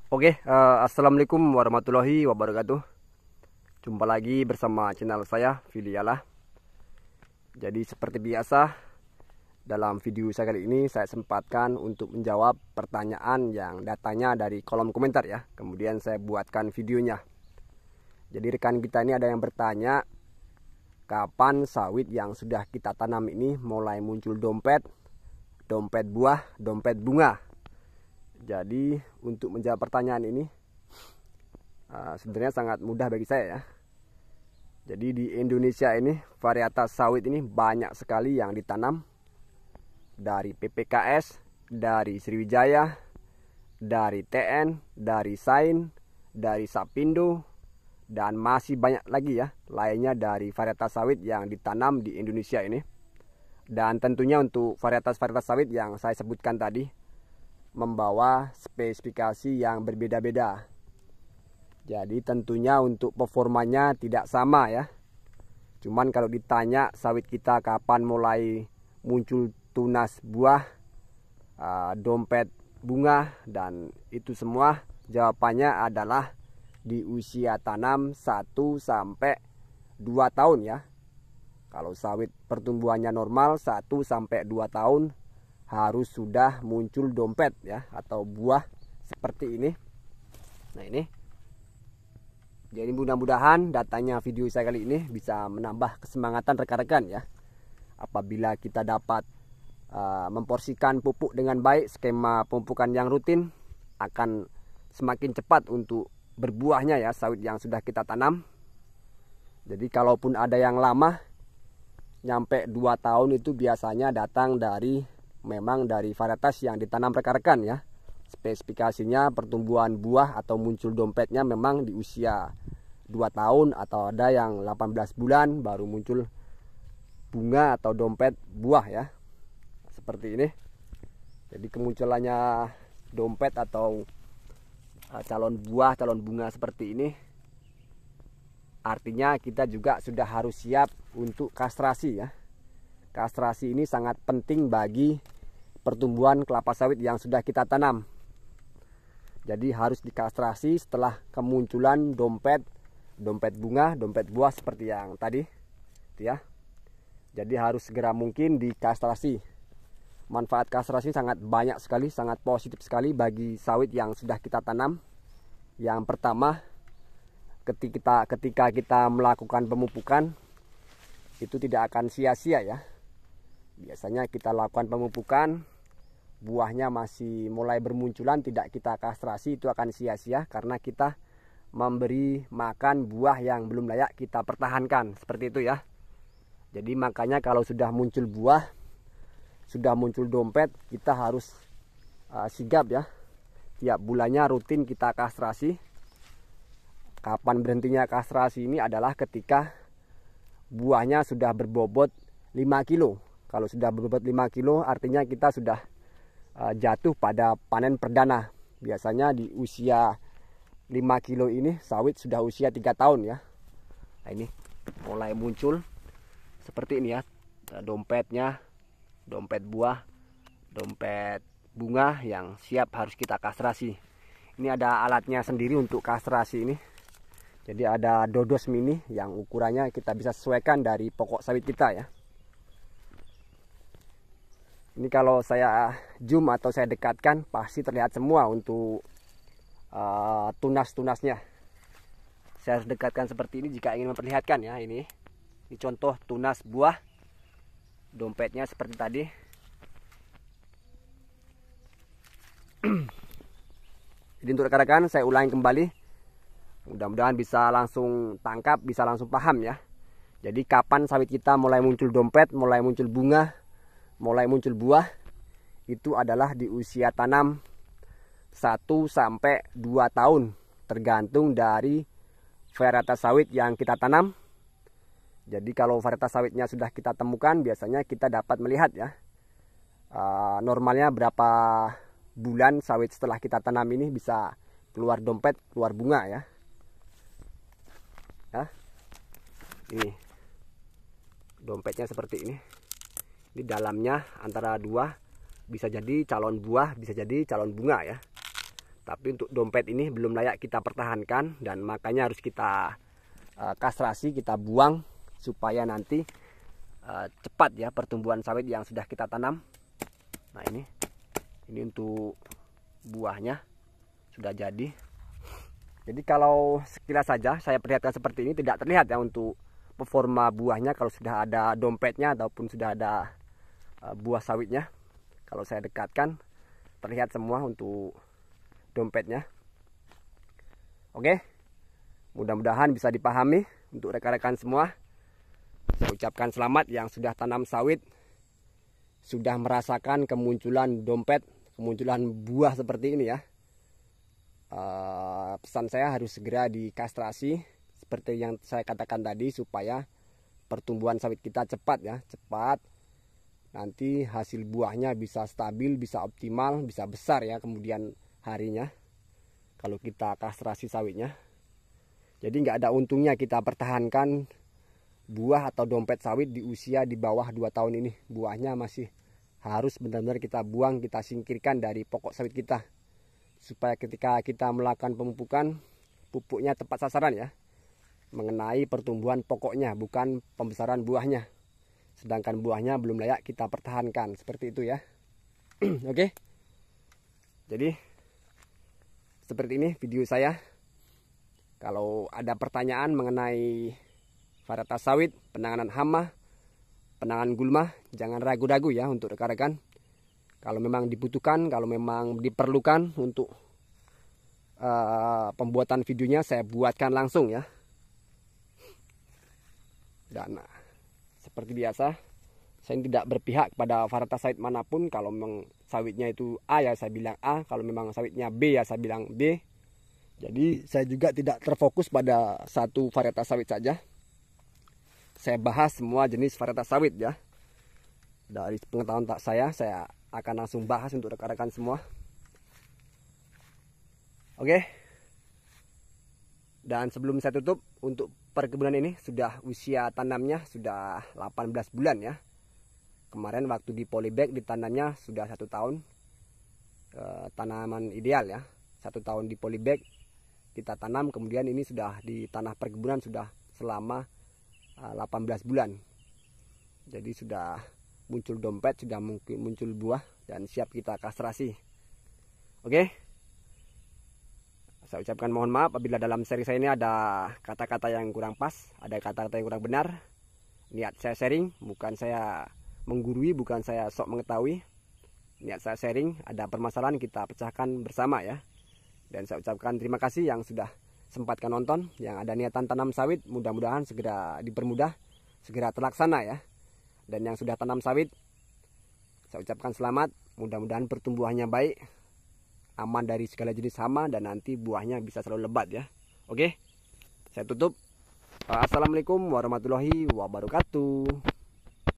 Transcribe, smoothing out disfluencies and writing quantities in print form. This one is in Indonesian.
Assalamualaikum warahmatullahi wabarakatuh. Jumpa lagi bersama channel saya, Filialah. Jadi seperti biasa, dalam video saya kali ini saya sempatkan untuk menjawab pertanyaan yang datanya dari kolom komentar ya. Kemudian saya buatkan videonya. Jadi rekan kita ini ada yang bertanya, kapan sawit yang sudah kita tanam ini mulai muncul dompet buah, dompet bunga. Jadi untuk menjawab pertanyaan ini sebenarnya sangat mudah bagi saya ya. Jadi di Indonesia ini varietas sawit ini banyak sekali yang ditanam, dari PPKS, dari Sriwijaya, dari TN, dari Sain, dari Sapindo, dan masih banyak lagi ya lainnya dari varietas sawit yang ditanam di Indonesia ini. Dan tentunya untuk varietas-varietas sawit yang saya sebutkan tadi membawa spesifikasi yang berbeda-beda. Jadi tentunya untuk performanya tidak sama ya. Cuman kalau ditanya sawit kita kapan mulai muncul tunas buah, dompet bunga, dan itu semua jawabannya adalah di usia tanam 1 sampai 2 tahun ya. Kalau sawit pertumbuhannya normal 1 sampai 2 tahun harus sudah muncul dompet ya, atau buah seperti ini. Nah ini. Jadi mudah-mudahan datanya video saya kali ini bisa menambah kesemangatan rekan-rekan ya. Apabila kita dapat memporsikan pupuk dengan baik, skema pemupukan yang rutin, akan semakin cepat untuk berbuahnya ya sawit yang sudah kita tanam. Jadi kalaupun ada yang lama nyampe 2 tahun itu biasanya datang dari varietas yang ditanam rekan-rekan ya. Spesifikasinya pertumbuhan buah atau muncul dompetnya memang di usia 2 tahun, atau ada yang 18 bulan baru muncul bunga atau dompet buah ya. Seperti ini. Jadi kemunculannya dompet atau calon buah, calon bunga seperti ini artinya kita juga sudah harus siap untuk kastrasi ya. Kastrasi ini sangat penting bagi pertumbuhan kelapa sawit yang sudah kita tanam. Jadi harus dikastrasi setelah kemunculan dompet bunga, dompet buah seperti yang tadi ya. Jadi harus segera mungkin dikastrasi. Manfaat kastrasi sangat banyak sekali, sangat positif sekali bagi sawit yang sudah kita tanam. Yang pertama, ketika kita melakukan pemupukan itu tidak akan sia-sia ya. Biasanya kita lakukan pemupukan, buahnya masih mulai bermunculan, tidak kita kastrasi, itu akan sia-sia karena kita memberi makan buah yang belum layak kita pertahankan, seperti itu ya. Jadi makanya kalau sudah muncul buah, sudah muncul dompet, kita harus sigap ya. Tiap bulannya rutin kita kastrasi. Kapan berhentinya kastrasi ini adalah ketika buahnya sudah berbobot 5 kilo. Kalau sudah berbobot 5 kilo artinya kita sudah jatuh pada panen perdana. Biasanya di usia 5 kilo ini sawit sudah usia 3 tahun ya. Nah ini mulai muncul seperti ini ya. Dompetnya, dompet buah, dompet bunga yang siap harus kita kastrasi. Ini ada alatnya sendiri untuk kastrasi ini. Jadi ada dodos mini yang ukurannya kita bisa sesuaikan dari pokok sawit kita ya. Ini kalau saya zoom atau saya dekatkan pasti terlihat semua untuk tunas-tunasnya. Saya harus dekatkan seperti ini jika ingin memperlihatkan ya. Ini contoh tunas buah, dompetnya seperti tadi. Jadi untuk rekan-rekan saya ulangi kembali. Mudah-mudahan bisa langsung tangkap, bisa langsung paham ya. Jadi kapan sawit kita mulai muncul dompet, mulai muncul bunga, mulai muncul buah, itu adalah di usia tanam 1 sampai 2 tahun, tergantung dari varietas sawit yang kita tanam. Jadi kalau varietas sawitnya sudah kita temukan, biasanya kita dapat melihat ya normalnya berapa bulan sawit setelah kita tanam ini bisa keluar dompet, keluar bunga ya. Ini dompetnya seperti ini. Di dalamnya antara 2 bisa jadi calon buah, bisa jadi calon bunga ya. Tapi untuk dompet ini belum layak kita pertahankan, dan makanya harus kita kastrasi, kita buang supaya nanti cepat ya pertumbuhan sawit yang sudah kita tanam. Nah ini untuk buahnya sudah jadi. Jadi kalau sekilas saja saya perlihatkan seperti ini, tidak terlihat ya untuk performa buahnya kalau sudah ada dompetnya ataupun sudah ada buah sawitnya. Kalau saya dekatkan terlihat semua untuk dompetnya. Oke, mudah-mudahan bisa dipahami untuk rekan-rekan semua. Saya ucapkan selamat yang sudah tanam sawit, sudah merasakan kemunculan dompet, kemunculan buah seperti ini ya. Pesan saya harus segera dikastrasi seperti yang saya katakan tadi, supaya pertumbuhan sawit kita cepat ya, cepat. Nanti hasil buahnya bisa stabil, bisa optimal, bisa besar ya kemudian harinya kalau kita kastrasi sawitnya. Jadi nggak ada untungnya kita pertahankan buah atau dompet sawit di usia di bawah 2 tahun ini. Buahnya masih harus benar-benar kita buang, kita singkirkan dari pokok sawit kita, supaya ketika kita melakukan pemupukan, pupuknya tepat sasaran ya, mengenai pertumbuhan pokoknya, bukan pembesaran buahnya. Sedangkan buahnya belum layak kita pertahankan, seperti itu ya. Oke. Jadi seperti ini video saya. Kalau ada pertanyaan mengenai varietas sawit, penanganan hama, penanganan gulma, jangan ragu-ragu ya untuk rekan-rekan. Kalau memang dibutuhkan, kalau memang diperlukan untuk pembuatan videonya, saya buatkan langsung ya. Dan seperti biasa, saya tidak berpihak pada varietas sawit manapun. Kalau memang sawitnya itu A ya saya bilang A, kalau memang sawitnya B ya saya bilang B. Jadi saya juga tidak terfokus pada satu varietas sawit saja. Saya bahas semua jenis varietas sawit ya. Dari pengetahuan tak saya akan langsung bahas untuk rekan-rekan semua. Oke. Dan sebelum saya tutup, untuk perkebunan ini sudah usia tanamnya sudah 18 bulan ya. Kemarin waktu di polybag ditanamnya sudah 1 tahun. Tanaman ideal ya, 1 tahun di polybag kita tanam, kemudian ini sudah di tanah perkebunan sudah selama 18 bulan. Jadi sudah muncul dompet, sudah muncul buah, dan siap kita kastrasi. Oke. Saya ucapkan mohon maaf apabila dalam seri saya ini ada kata-kata yang kurang pas, ada kata-kata yang kurang benar. Niat saya sharing, bukan saya menggurui, bukan saya sok mengetahui. Niat saya sharing, ada permasalahan kita pecahkan bersama ya. Dan saya ucapkan terima kasih yang sudah sempatkan nonton. Yang ada niatan tanam sawit, mudah-mudahan segera dipermudah, segera terlaksana ya. Dan yang sudah tanam sawit, saya ucapkan selamat, mudah-mudahan pertumbuhannya baik, aman dari segala jenis hama, dan nanti buahnya bisa selalu lebat ya. Oke, saya tutup. Assalamualaikum warahmatullahi wabarakatuh.